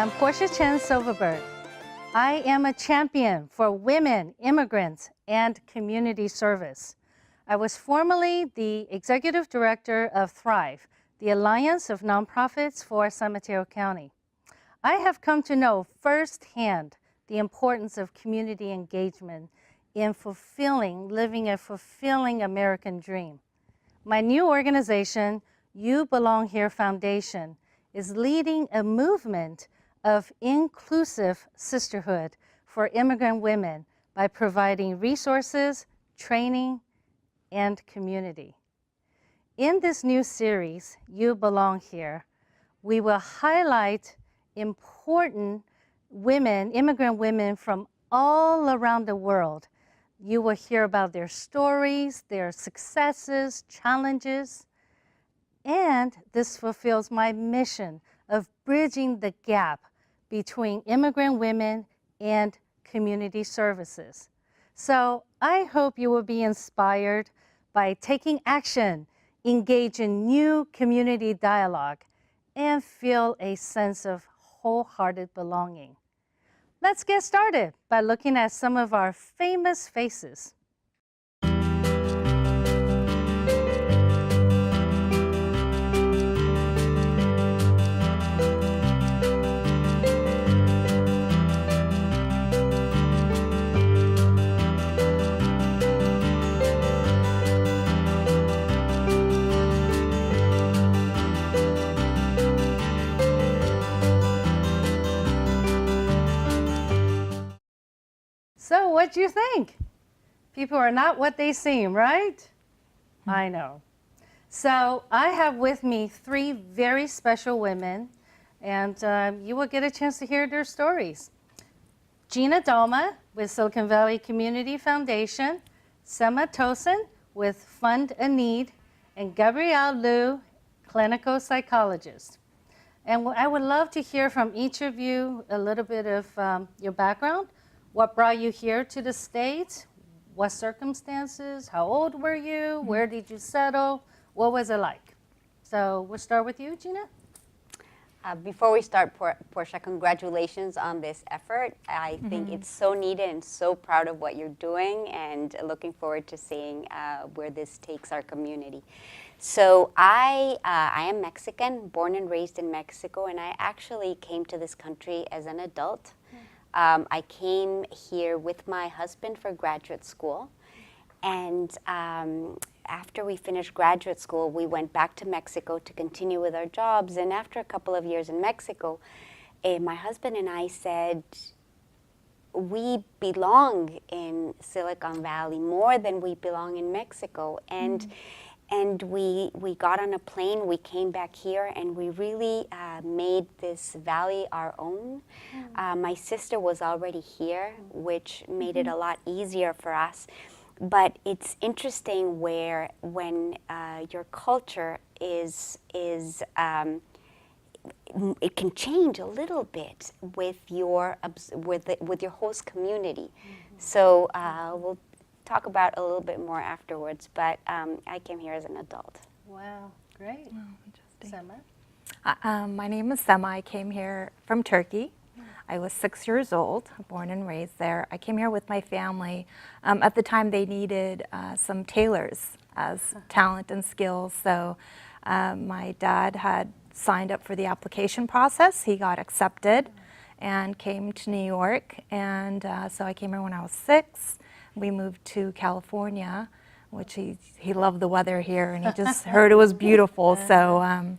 I'm Portia Chen Silverberg. I am a champion for women, immigrants, and community service. I was formerly the executive director of Thrive, the Alliance of Nonprofits for San Mateo County. I have come to know firsthand the importance of community engagement in living a fulfilling American dream. My new organization, You Belong Here Foundation, is leading a movement of inclusive sisterhood for immigrant women by providing resources, training, and community. In this new series, You Belong Here, we will highlight important women, immigrant women from all around the world. You will hear about their stories, their successes, challenges, and this fulfills my mission of bridging the gap between immigrant women and community services. So I hope you will be inspired by taking action, engage in new community dialogue, and feel a sense of wholehearted belonging. Let's get started by looking at some of our famous faces. So what do you think? People are not what they seem, right? I know. So I have with me three very special women, and you will get a chance to hear their stories. Gina Dalma with Silicon Valley Community Foundation, Sema Tosin with Fund a Need, and Gabrielle Liu, clinical psychologist. And I would love to hear from each of you a little bit of your background. What brought you here to the States? What circumstances? How old were you? Where did you settle? What was it like? So we'll start with you, Gina. Before we start, Portia, congratulations on this effort. I think it's so needed and so proud of what you're doing, and looking forward to seeing where this takes our community. So I am Mexican, born and raised in Mexico, and I actually came to this country as an adult. I came here with my husband for graduate school, and after we finished graduate school, we went back to Mexico to continue with our jobs. And after a couple of years in Mexico, my husband and I said, we belong in Silicon Valley more than we belong in Mexico. And we got on a plane, we came back here, and we really made this valley our own. My sister was already here, which made it a lot easier for us. But it's interesting when your culture is it can change a little bit with your host community. So we'll talk about a little bit more afterwards, but I came here as an adult. Wow, great. Oh, interesting. Sema? My name is Sema. I came here from Turkey. I was 6 years old, born and raised there. I came here with my family. At the time, they needed some tailors as talent and skills, so my dad had signed up for the application process. He got accepted and came to New York, and so I came here when I was 6. We moved to California, which he loved the weather here, and he just heard it was beautiful. So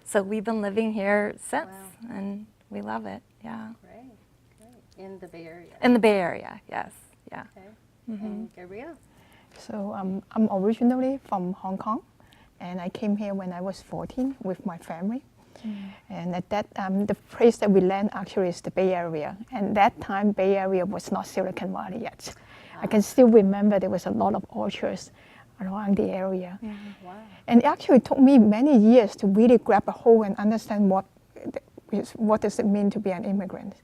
so we've been living here since, and we love it. Yeah. Great, great. In the Bay Area? In the Bay Area, yes. Yeah. Okay. And Gabrielle? So I'm originally from Hong Kong, and I came here when I was 14 with my family. And at that time, the place that we land actually is the Bay Area. And that time, Bay Area was not Silicon Valley yet. I can still remember there was a lot of orchards around the area. Wow. And it actually took me many years to really grab a hold and understand what does it mean to be an immigrant.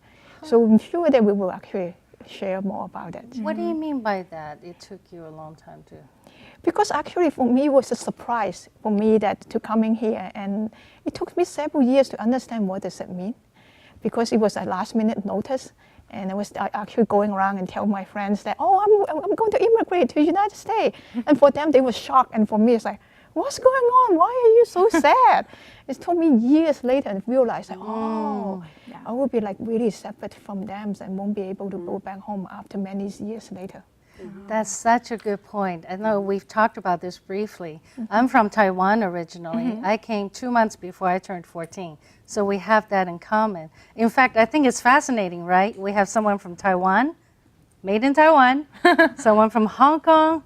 So I'm sure that we will actually share more about it. What do you mean by that? It took you a long time to... Because actually for me it was a surprise for me that to coming here, and it took me several years to understand what does it mean. because it was a last minute notice. And I was actually going around and tell my friends that, oh, I'm going to immigrate to the United States. And for them, they were shocked. And for me, it's like, what's going on? Why are you so sad? It took me years later and realized, that, oh, I will be like really separate from them and won't be able to go back home after many years later. That's such a good point. I know we've talked about this briefly. I'm from Taiwan originally. I came 2 months before I turned 14. So we have that in common. In fact, I think it's fascinating, right? We have someone from Taiwan, made in Taiwan, someone from Hong Kong,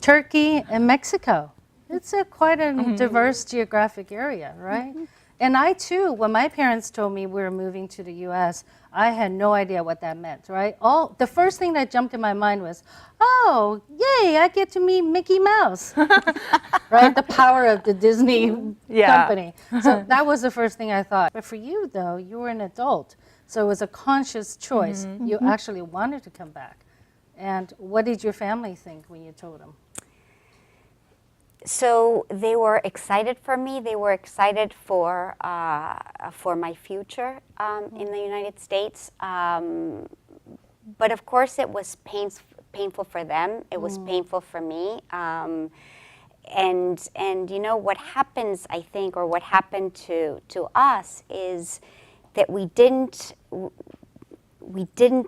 Turkey, and Mexico. It's quite a diverse geographic area, right? And I too, when my parents told me we were moving to the US, I had no idea what that meant, right? The first thing that jumped in my mind was, oh, yay, I get to meet Mickey Mouse, right? The power of the Disney company. So that was the first thing I thought. But for you, though, you were an adult. So it was a conscious choice. You actually wanted to come back. And what did your family think when you told them? So they were excited for me. They were excited for my future in the United States. But of course, it was painful for them. It was painful for me. And you know what happens, I think, or what happened to us is that we didn't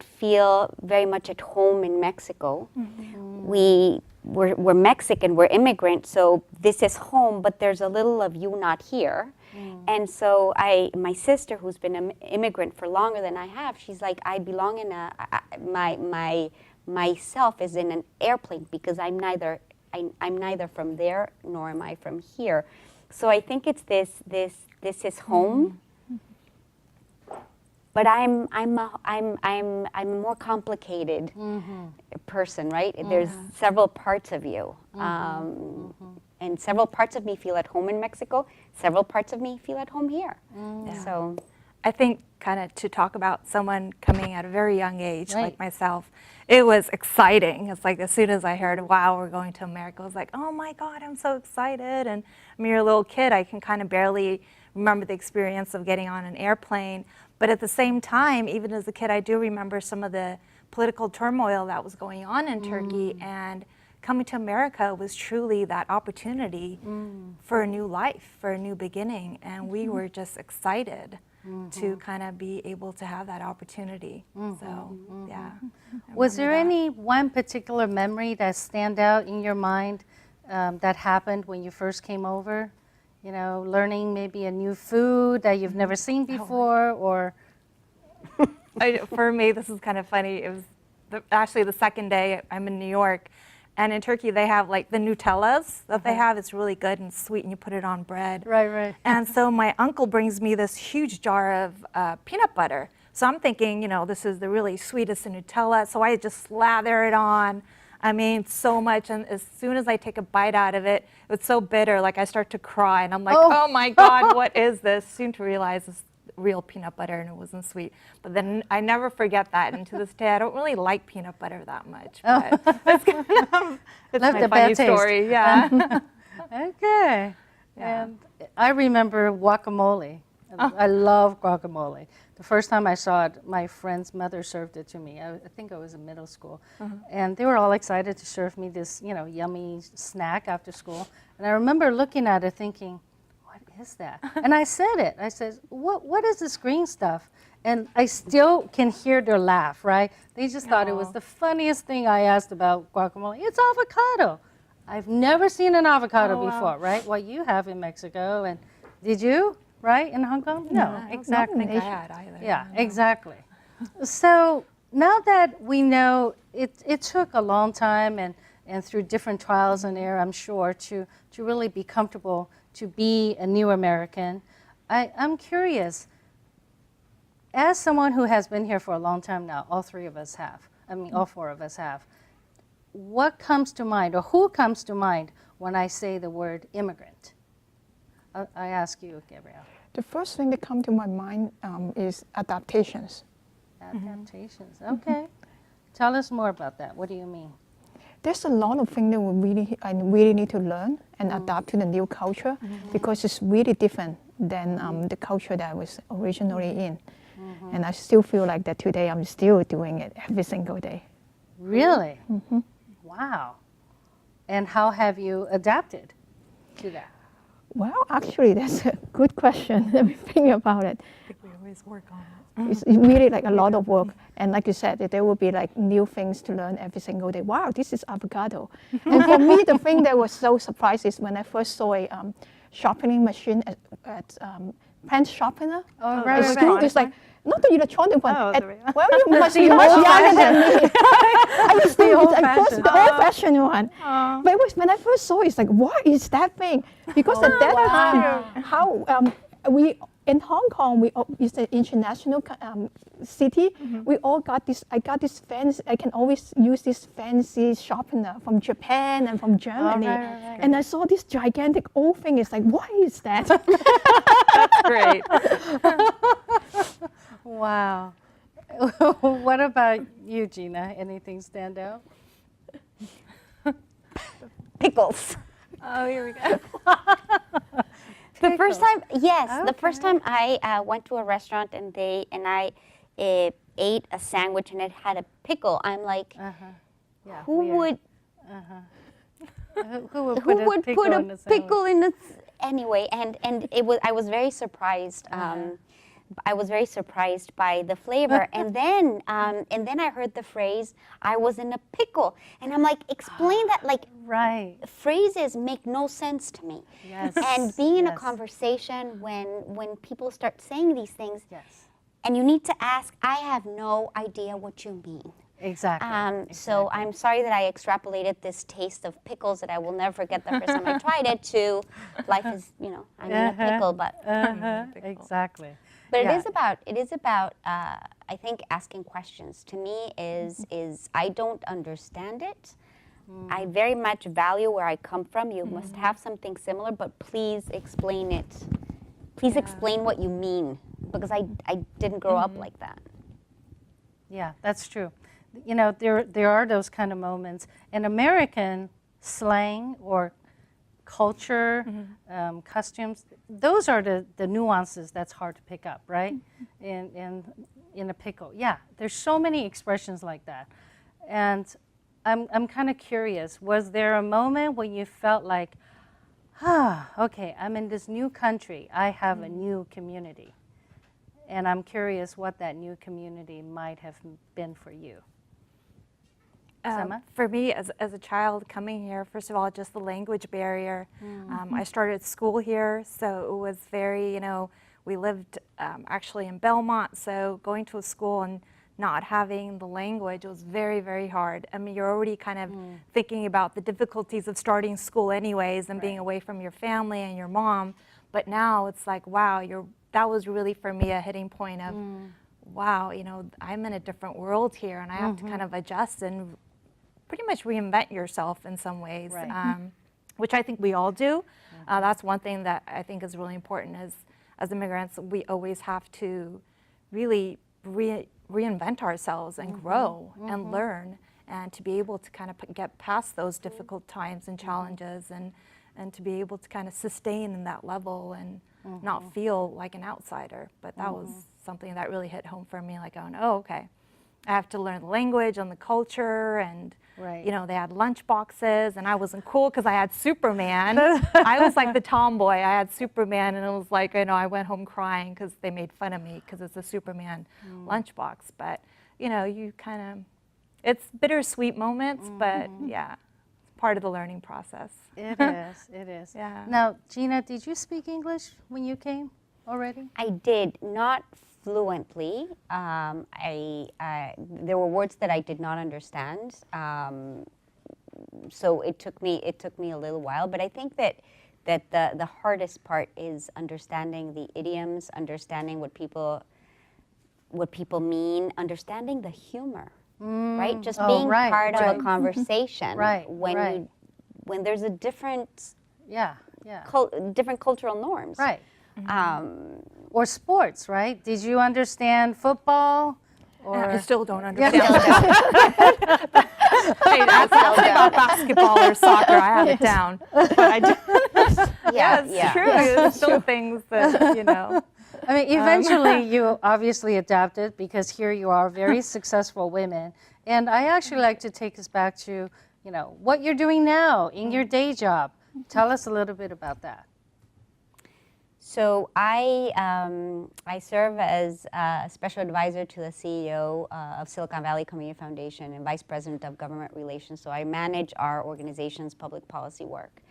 feel very much at home in Mexico. We're Mexican, we're immigrant, so this is home, but there's a little of you not here. And so my sister, who's been an immigrant for longer than I have, she's like, I belong in myself is in an airplane because I'm neither from there nor am I from here. So I think it's this is home. But I'm a more complicated person, right? There's several parts of you, and several parts of me feel at home in Mexico. Several parts of me feel at home here. So, I think kind of to talk about someone coming at a very young age, like myself, it was exciting. It's like as soon as I heard, wow, we're going to America, I was like, oh my God, I'm so excited. And I mean, you're a little kid, I can kind of barely remember the experience of getting on an airplane. But at the same time, even as a kid, I do remember some of the political turmoil that was going on in Turkey, and coming to America was truly that opportunity for a new life, for a new beginning, and we were just excited to kind of be able to have that opportunity. So, yeah. Was there any one particular memory that stand out in your mind that happened when you first came over? You know, learning maybe a new food that you've never seen before, or? For me, this is kind of funny. It was actually the second day I'm in New York, and in Turkey they have like the Nutellas that they have. It's really good and sweet, and you put it on bread. Right. And so my uncle brings me this huge jar of peanut butter. So I'm thinking, you know, this is the really sweetest Nutella. So I just slather it on. I mean, so much, and as soon as I take a bite out of it, it's so bitter, like I start to cry, and I'm like, oh my God, what is this? Soon to realize it's real peanut butter, and it wasn't sweet. But then I never forget that, and to this day, I don't really like peanut butter that much, but it's kind of, it's Left my a bad funny taste. story, yeah. Okay. Yeah. And I remember guacamole. I love guacamole. The first time I saw it, my friend's mother served it to me. I think I was in middle school. And they were all excited to serve me this, you know, yummy snack after school. And I remember looking at it thinking, what is that? And I said it. I said, what is this green stuff? And I still can hear their laugh, right? They just thought it was the funniest thing I asked about guacamole. It's avocado. I've never seen an avocado before, right? Well, you have in Mexico. And did you? Right, in Hong Kong? No, exactly. I don't think I had either. Yeah, exactly. So now that we know it took a long time and through different trials and error, I'm sure, to really be comfortable to be a new American, I'm curious, as someone who has been here for a long time now, all three of us have, I mean, all four of us have, what comes to mind, or who comes to mind when I say the word immigrant? I ask you, Gabrielle. The first thing that comes to my mind is adaptations. Adaptations, okay. Tell us more about that. What do you mean? There's a lot of things that I really need to learn and adapt to the new culture because it's really different than the culture that I was originally in. And I still feel like that today. I'm still doing it every single day. Really? Wow. And how have you adapted to that? Well, actually, that's a good question. Let me think about it. I think we always work on it. It's really like a lot of work. And like you said, there will be like new things to learn every single day. Wow, this is avocado. And for me, the thing that was so surprising is when I first saw a sharpening machine at pen sharpener. Oh, At school, it's like, not the electronic one. Oh, well, you must be much younger than me. I was the old-fashioned. old-fashioned one. But it was when I first saw it, it's like, what is that thing? Because at that time, how we in Hong Kong, it's an international city. We all got this. I got this fancy. I can always use this fancy sharpener from Japan and from Germany. right. And I saw this gigantic old thing. It's like, what is that? Great. Wow. What about you, Gina? Anything stand out? Pickles. Oh, here we go. The first time, yes, the first Okay. time I went to a restaurant and I ate a sandwich and it had a pickle. I'm like, Yeah. who weird. would Who would who put a would pickle put in a a sandwich? pickle in a anyway? And it was I was very surprised. I was very surprised by the flavor, and then I heard the phrase, "I was in a pickle," and I'm like, explain that. Like, Right. phrases make no sense to me. Yes. And being in a Yes. conversation when people start saying these things, Yes. and you need to ask, I have no idea what you mean. Exactly. So I'm sorry that I extrapolated this taste of pickles that I will never forget the first time I tried it to life is, I'm in a pickle, but Exactly. but Yeah. it is about I think asking questions to me is I don't understand it. I very much value where I come from. You must have something similar, but please explain it. Please explain what you mean, because I didn't grow up like that. Yeah, that's true. There are those kind of moments. In American slang or culture, costumes, those are the nuances that's hard to pick up, right? In a pickle. Yeah, there's so many expressions like that. And I'm kind of curious, was there a moment when you felt like, okay, I'm in this new country, I have a new community. And I'm curious what that new community might have been for you. Sema? For me, as a child coming here, first of all, just the language barrier. I started school here, so it was very, we lived actually in Belmont, so going to a school and not having the language was very, very hard. I mean, you're already kind of thinking about the difficulties of starting school anyways and being away from your family and your mom. But now it's like, wow, that was really for me a hitting point of, wow, I'm in a different world here and I have to kind of adjust and pretty much reinvent yourself in some ways, Right. which I think we all do. That's one thing that I think is really important is, as immigrants, we always have to really reinvent ourselves and grow and learn, and to be able to kind of get past those difficult times and challenges, and to be able to kind of sustain in that level and not feel like an outsider. But that was something that really hit home for me, like going, oh, okay, I have to learn the language and the culture, and Right. they had lunch boxes, and I wasn't cool because I had Superman. I was like the tomboy. I had Superman, and it was like, I went home crying because they made fun of me because it's a Superman lunchbox. But you kind of, it's bittersweet moments, but yeah, it's part of the learning process. It is, it is. Yeah. Now, Gina, did you speak English when you came already? I did not fluently. There were words that I did not understand, so it took me a little while. But I think that the hardest part is understanding the idioms, understanding what people mean, understanding the humor, right? Just being right, part right. of a conversation. Right, When right. when there's a different Yeah. different cultural norms. Right. Or sports, right? Did you understand football? Or I still don't understand. Hey, ask me about basketball or soccer. I have it down. But I do. Yeah, It's true. There's still things that, I mean, eventually you obviously adapted because here you are, very successful women. And I actually like to take us back to, what you're doing now in your day job. Tell us a little bit about that. So I serve as a special advisor to the CEO of Silicon Valley Community Foundation and vice president of government relations. So I manage our organization's public policy work.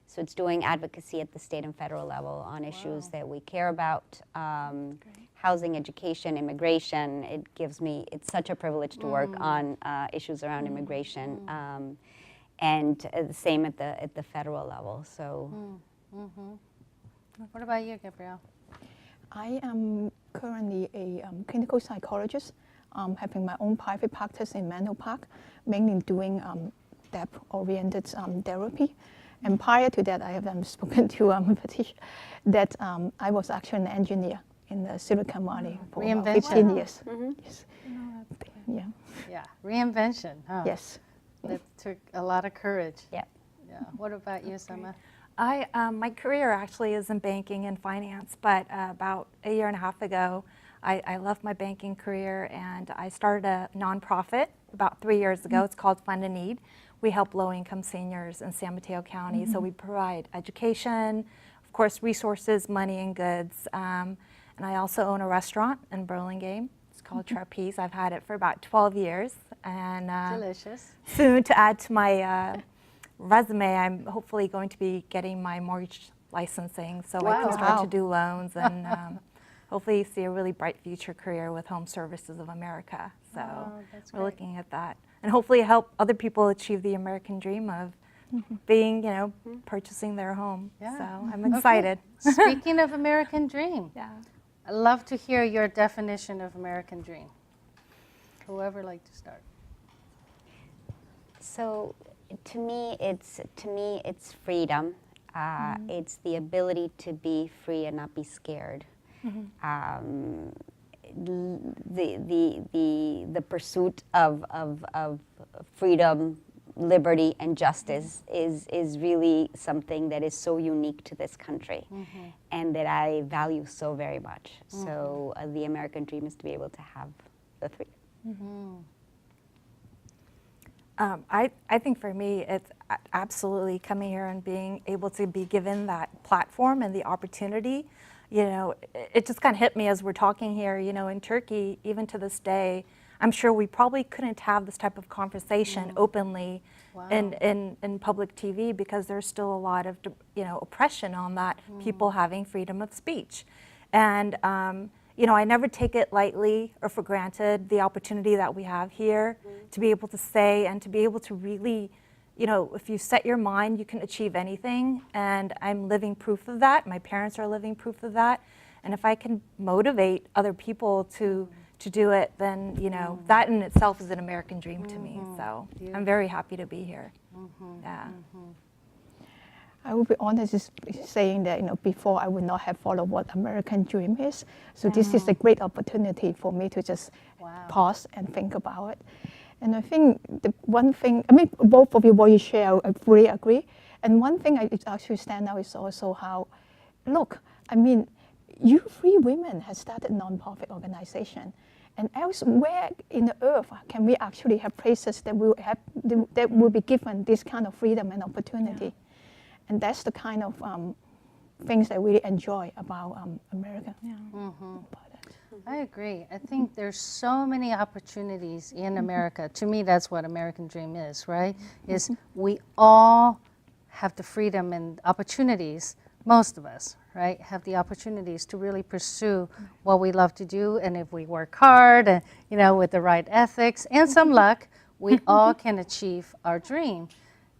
So it's doing advocacy at the state and federal level on issues that we care about, housing, education, immigration. It's such a privilege to work on issues around immigration, and the same at the federal level. So. What about you, Gabrielle? I am currently a clinical psychologist, having my own private practice in Menlo Park, mainly doing depth-oriented therapy. And prior to that, I have spoken to Patricia that I was actually an engineer in the Silicon Valley for about 15 years. Yes. Yeah, reinvention, huh? Yes. That took a lot of courage. Yeah. Yeah. What about you, Summer? My career actually is in banking and finance, but about a year and a half ago, I left my banking career and I started a nonprofit about 3 years ago. It's called Fund a Need. We help low-income seniors in San Mateo County. So we provide education, of course, resources, money, and goods. And I also own a restaurant in Burlingame. It's called Trapeze. I've had it for about 12 years. And Delicious. soon to add to my resume, I'm hopefully going to be getting my mortgage licensing so I can start to do loans and hopefully see a really bright future career with Home Services of America. So we're looking at that. And hopefully help other people achieve the American dream of being, purchasing their home. Yeah. So I'm excited. Okay. Speaking of American dream, Yeah. I'd love to hear your definition of American dream. Whoever would like to start. So to me, it's freedom. It's the ability to be free and not be scared. The pursuit of freedom, liberty, and justice is really something that is so unique to this country, and that I value so very much. So the American dream is to be able to have the three. I think for me, it's absolutely coming here and being able to be given that platform and the opportunity. It just kind of hit me as we're talking here, in Turkey, even to this day, I'm sure we probably couldn't have this type of conversation openly in public TV because there's still a lot of, oppression on that, people having freedom of speech. And, I never take it lightly or for granted the opportunity that we have here to be able to say and to be able to really, if you set your mind, you can achieve anything. And I'm living proof of that. My parents are living proof of that. And if I can motivate other people to do it, then, that in itself is an American dream to me. So I'm very happy to be here. Yeah. I will be honest is saying that, before I would not have followed what American dream is. So this is a great opportunity for me to just pause and think about it. And I think the one thing, both of you, what you share, I fully agree. And one thing I actually stand out is also how, you three women have started a nonprofit organization. And elsewhere in the earth, can we actually have places that will be given this kind of freedom and opportunity? Yeah. And that's the kind of things I really enjoy about America. Yeah. I agree. I think there's so many opportunities in America. To me, that's what American dream is, right? Is we all have the freedom and opportunities, most of us, right, have the opportunities to really pursue what we love to do. And if we work hard and, with the right ethics and some luck, we all can achieve our dream.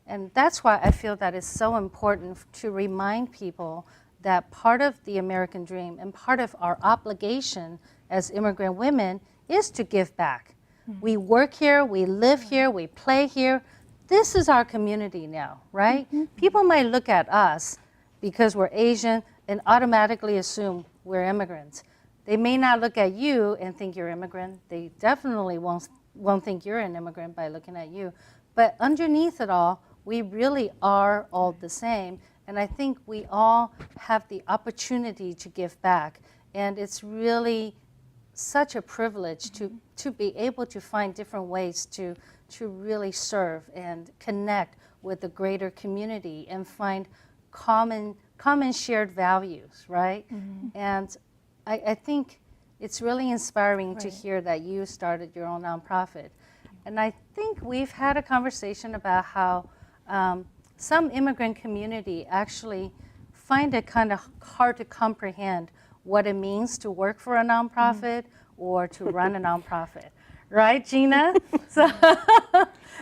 And that's why I feel that it's so important to remind people that part of the American dream and part of our obligation as immigrant women is to give back. We work here, we live here, we play here. This is our community now, right? People might look at us because we're Asian and automatically assume we're immigrants. They may not look at you and think you're immigrant. They definitely won't think you're an immigrant by looking at you. But underneath it all, we really are all the same. And I think we all have the opportunity to give back. And it's really such a privilege to be able to find different ways to really serve and connect with the greater community and find common shared values, right? And I think it's really inspiring to hear that you started your own nonprofit. And I think we've had a conversation about how some immigrant community actually find it kind of hard to comprehend what it means to work for a nonprofit or to run a nonprofit. Right, Gina? So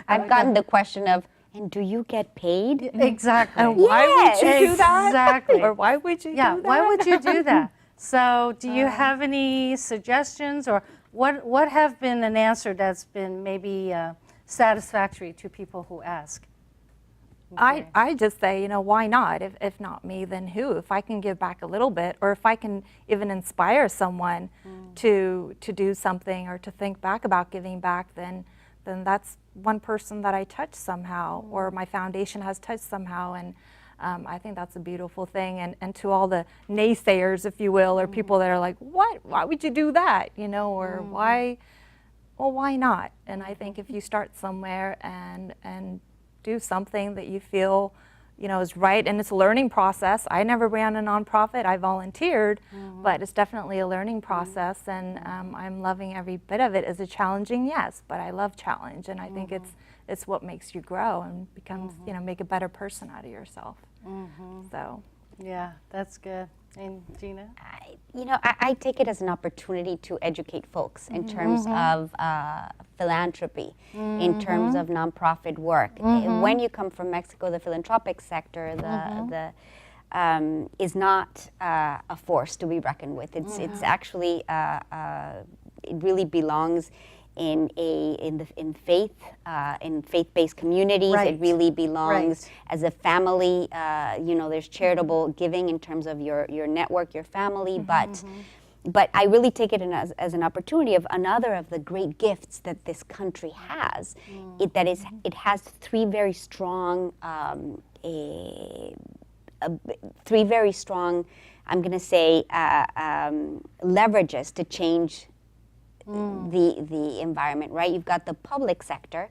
I've gotten the question of, and do you get paid? Exactly. And why would you do that? Exactly. Or why would you do that? Why would you do that? So do you have any suggestions, or what have been an answer that's been maybe satisfactory to people who ask? I just say, why not? If not me, then who? If I can give back a little bit, or if I can even inspire someone to do something or to think back about giving back, then that's one person that I touched somehow, or my foundation has touched somehow. And I think that's a beautiful thing. And to all the naysayers, if you will, or people that are like, what? Why would you do that? Or why? Well, why not? And I think if you start somewhere and do something that you feel, is right, and it's a learning process. I never ran a nonprofit. I volunteered, but it's definitely a learning process, and I'm loving every bit of it. Is it challenging? Yes, but I love challenge, and I think it's what makes you grow and becomes, make a better person out of yourself. So. Yeah, that's good. And Gina? I take it as an opportunity to educate folks in terms of philanthropy, in terms of nonprofit work. When you come from Mexico, the philanthropic sector is not a force to be reckoned with. It's actually it really belongs in faith-based communities. Right. It really belongs as a family. There's charitable giving in terms of your network, your family, but I really take it as an opportunity of another of the great gifts that this country has. It has three very strong, I'm going to say, leverages to change the environment, right? You've got the public sector,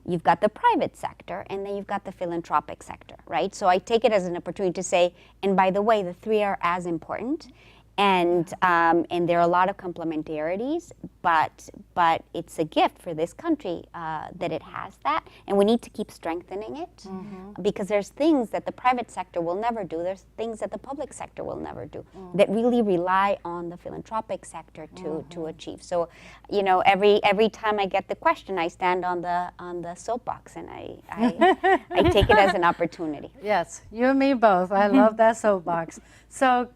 you've got the private sector, and then you've got the philanthropic sector, right? So I take it as an opportunity to say, and by the way, the three are as important, and there are a lot of complementarities, but it's a gift for this country that it has that, and we need to keep strengthening it, because there's things that the private sector will never do, there's things that the public sector will never do, that really rely on the philanthropic sector to achieve. So, every time I get the question, I stand on the soapbox, and I take it as an opportunity. Yes, you and me both. I love that soapbox. So,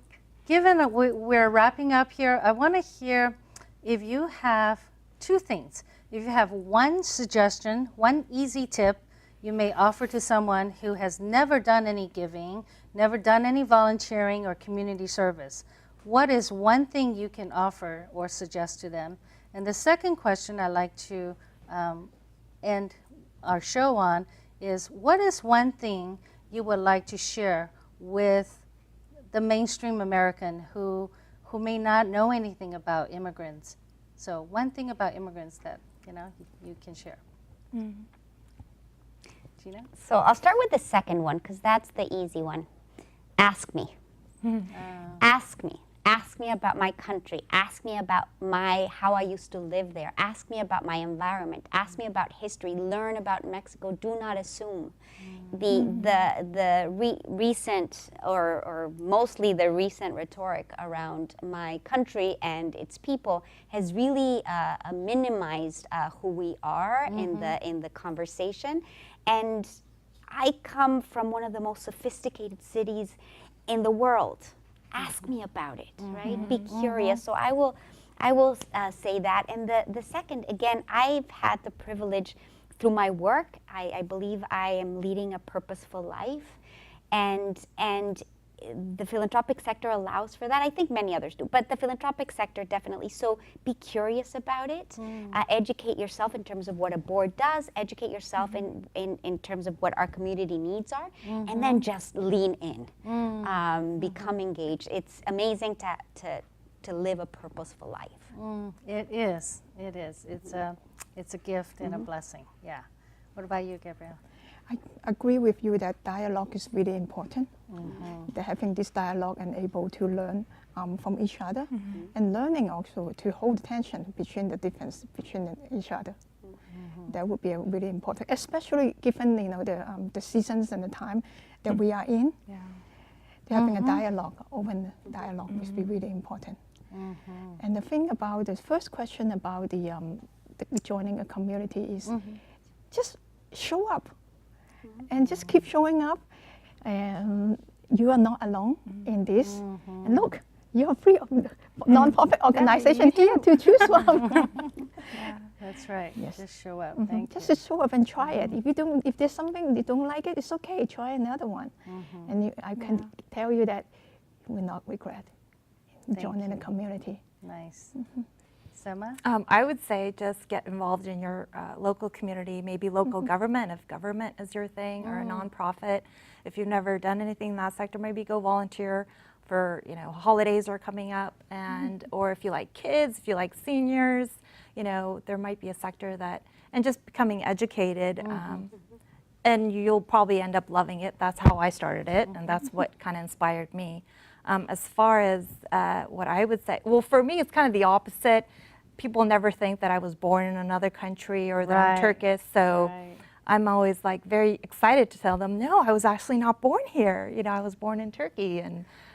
given that we're wrapping up here, I want to hear if you have two things. If you have one suggestion, one easy tip you may offer to someone who has never done any giving, never done any volunteering or community service, what is one thing you can offer or suggest to them? And the second question I'd like to end our show on is, what is one thing you would like to share with the mainstream American who may not know anything about immigrants? So one thing about immigrants that you can share. Gina? So I'll start with the second one, because that's the easy one. Ask me. Ask me. Ask me about my country. Ask me about how I used to live there. Ask me about my environment. Ask me about history. Learn about Mexico. Do not assume. The recent, or mostly the recent rhetoric around my country and its people has really minimized who we are in the conversation. And I come from one of the most sophisticated cities in the world. Ask me about it, right? Be curious. So I will say that. And the second, again, I've had the privilege through my work. I believe I am leading a purposeful life, and the philanthropic sector allows for that. I think many others do, but the philanthropic sector definitely. So be curious about it. Educate yourself in terms of what a board does. Educate yourself in terms of what our community needs are, and then just lean in. Become engaged. It's amazing to to live a purposeful life. It is. It is. It's a gift and a blessing. Yeah. What about you, Gabrielle? I agree with you that dialogue is really important. That having this dialogue and able to learn from each other, and learning also to hold tension between the difference between each other. That would be really important, especially given the seasons and the time that we are in. Yeah. Having a dialogue, open dialogue, would be really important. And the thing about the first question about the joining a community is just show up, and just keep showing up. And you are not alone in this. And look, you are free of non-profit organization here to choose from. That's right. Yes. Just show up. Thank Just you. to show up and try it. If there's something you don't like it, it's okay. Try another one. And I can tell you that you will not regret joining a community. Nice. Sema? I would say just get involved in your local community, maybe local government, if government is your thing, or a nonprofit. If you've never done anything in that sector, maybe go volunteer for, holidays are coming up, and or if you like kids, if you like seniors, there might be a sector that, and just becoming educated, and you'll probably end up loving it. That's how I started it, and that's what kind of inspired me. As far as what I would say, well, for me, it's kind of the opposite. People never think that I was born in another country or that I'm Turkish, so I'm always like very excited to tell them, no, I was actually not born here. I was born in Turkey.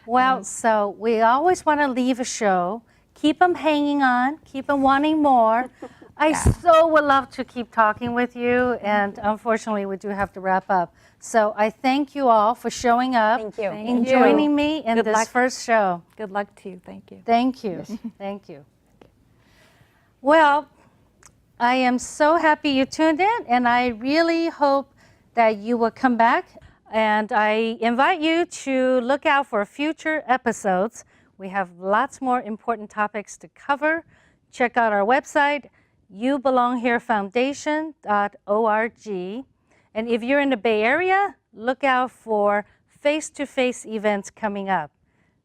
Well, so we always want to leave a show, keep them hanging on, keep them wanting more. I so would love to keep talking with you, and unfortunately we do have to wrap up. So I thank you all for showing up Thank you. and joining me in Good this luck. first show. Good luck to you. Thank you. Thank you. Thank you. Well, I am so happy you tuned in, and I really hope that you will come back. And I invite you to look out for future episodes. We have lots more important topics to cover. Check out our website, youbelongherefoundation.org. And if you're in the Bay Area, look out for face-to-face events coming up.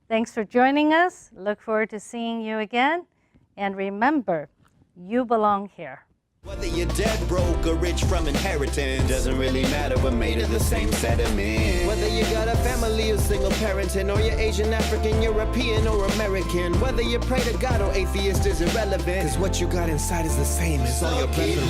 Thanks for joining us. Look forward to seeing you again. And remember, you belong here. Whether you're dead, broke, or rich from inheritance, doesn't really matter, we're made of the same sediment. Whether you got a family or single parenting, or you're Asian, African, European, or American, whether you pray to God or atheist is irrelevant, cause what you got inside is the same as all your preference.